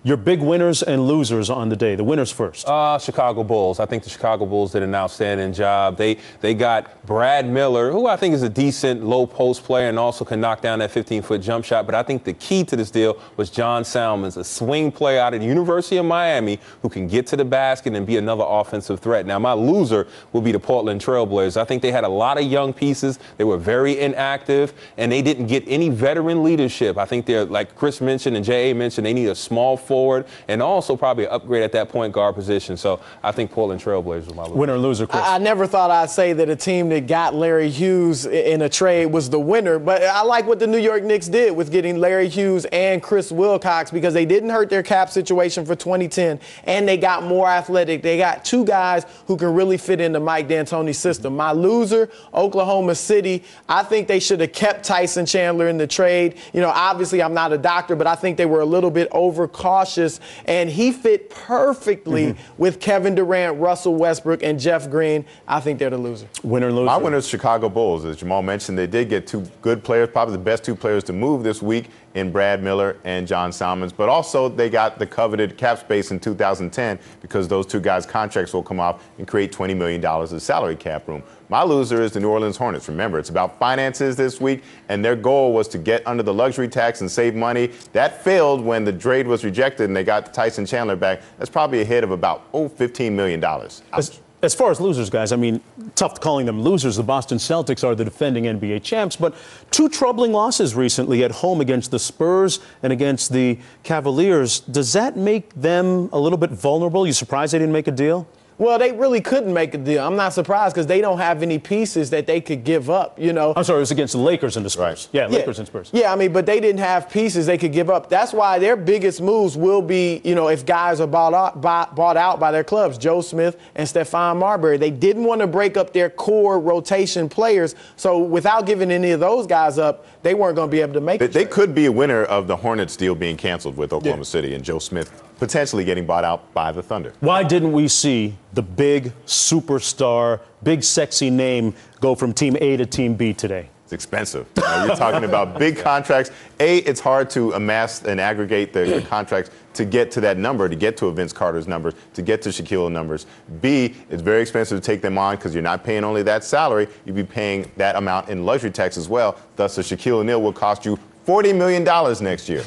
Your big winners and losers on the day. The winners first. Chicago Bulls. I think the Chicago Bulls did an outstanding job. They got Brad Miller, who I think is a decent low post player and also can knock down that 15-foot jump shot. But I think the key to this deal was John Salmons, a swing player out of the University of Miami who can get to the basket and be another offensive threat. Now, my loser will be the Portland Trail Blazers. I think they had a lot of young pieces. They were very inactive, and they didn't get any veteran leadership. I think they're, like Chris mentioned and J.A. mentioned, they need a small forward and also probably an upgrade at that point guard position. So I think Portland Trail Blazers was my loser. Winner and loser, Chris. I never thought I'd say that a team that got Larry Hughes in a trade was the winner, but I like what the New York Knicks did with getting Larry Hughes and Chris Wilcox because they didn't hurt their cap situation for 2010, and they got more athletic. They got two guys who can really fit into Mike D'Antoni's system. My loser, Oklahoma City. I think they should have kept Tyson Chandler in the trade. You know, obviously I'm not a doctor, but I think they were a little bit overcautious, and he fit perfectly with Kevin Durant, Russell Westbrook, and Jeff Green. I think they're the loser. Winner and loser. My winner is Chicago Bulls. As Jamal mentioned, they did get two good players, probably the best two players to move this week in Brad Miller and John Salmons. But also they got the coveted cap space in 2010 because those two guys' contracts will come off and create $20 million of salary cap room. My loser is the New Orleans Hornets. Remember, it's about finances this week, and their goal was to get under the luxury tax and save money. That failed when the trade was rejected and they got Tyson Chandler back. That's probably a hit of about, $15 million. As far as losers, guys, I mean, tough calling them losers. The Boston Celtics are the defending NBA champs, but two troubling losses recently at home against the Spurs and against the Cavaliers. Does that make them a little bit vulnerable? You surprised they didn't make a deal? Well, they really couldn't make a deal. I'm not surprised because they don't have any pieces that they could give up, you know. I'm sorry, it was against the Lakers and the Spurs. Right. Yeah, Lakers and Spurs. Yeah, I mean, but they didn't have pieces they could give up. That's why their biggest moves will be, you know, if guys are bought out by their clubs, Joe Smith and Stephon Marbury. They didn't want to break up their core rotation players, so without giving any of those guys up, they weren't going to be able to make it. They could be a winner of the Hornets deal being canceled with Oklahoma City and Joe Smith potentially getting bought out by the Thunder. Why didn't we see the big superstar, big sexy name go from Team A to Team B today? It's expensive. You're talking about big contracts. A, it's hard to amass and aggregate the contracts to get to that number, to get to a Vince Carter's numbers, to get to Shaquille O'Neal's numbers. B, it's very expensive to take them on because you're not paying only that salary. You'd be paying that amount in luxury tax as well. Thus, a Shaquille O'Neal will cost you $40 million next year.